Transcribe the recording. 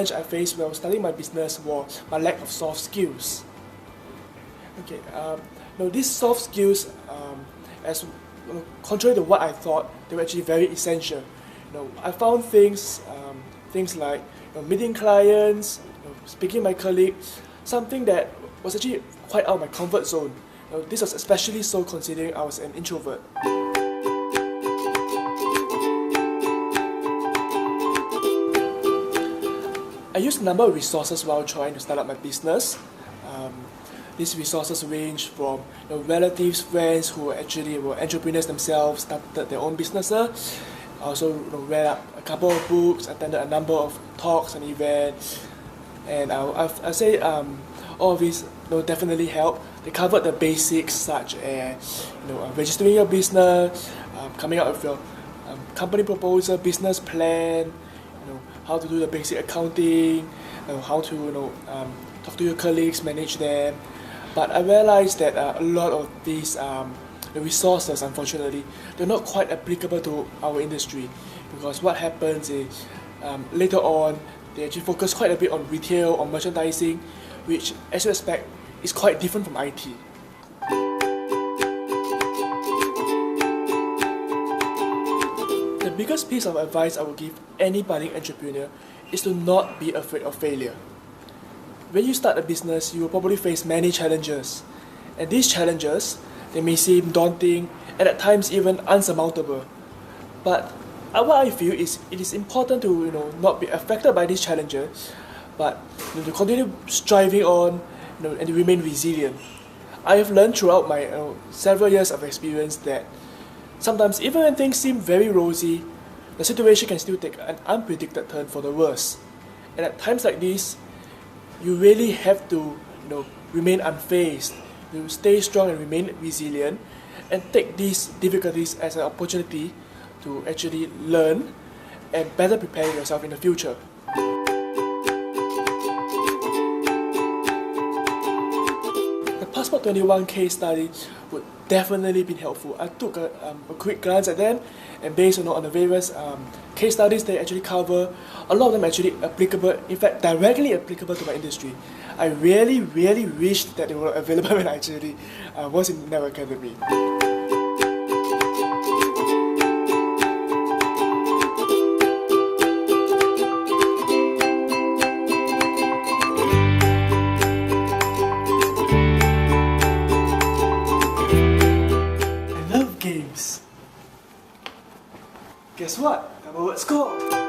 challenge I faced while studying my business was my lack of soft skills. Okay, these soft skills, contrary to what I thought, they were actually very essential. I found things like meeting clients, speaking to my colleagues, something that was actually quite out of my comfort zone. This was especially so considering I was an introvert. I used a number of resources while trying to start up my business. These resources range from relatives, friends who actually were entrepreneurs themselves, started their own businesses. I also read up a couple of books, attended a number of talks and events, and I'll say all of these definitely help. They covered the basics such as registering your business, coming up with your company proposal, business plan, how to do the basic accounting, how to talk to your colleagues, manage them. But I realized that a lot of these the resources, unfortunately, they're not quite applicable to our industry, because what happens is later on they actually focus quite a bit on retail or merchandising, which, as you expect, is quite different from IT. The biggest piece of advice I would give any budding entrepreneur is to not be afraid of failure. When you start a business, you will probably face many challenges, and these challenges, they may seem daunting and at times even unsurmountable. But what I feel is it is important to not be affected by these challenges, but to continue striving on and to remain resilient. I have learned throughout my several years of experience that sometimes even when things seem very rosy, the situation can still take an unpredicted turn for the worse. And at times like this, you really have to remain unfazed, to stay strong and remain resilient, and take these difficulties as an opportunity to actually learn and better prepare yourself in the future. The Passport 21 case study would definitely be helpful. I took a quick glance at them, and based on the various case studies they actually cover, a lot of them actually applicable, in fact directly applicable to my industry. I really wished that they were available when I actually was in Network Academy. I love games. Guess what? Double word score!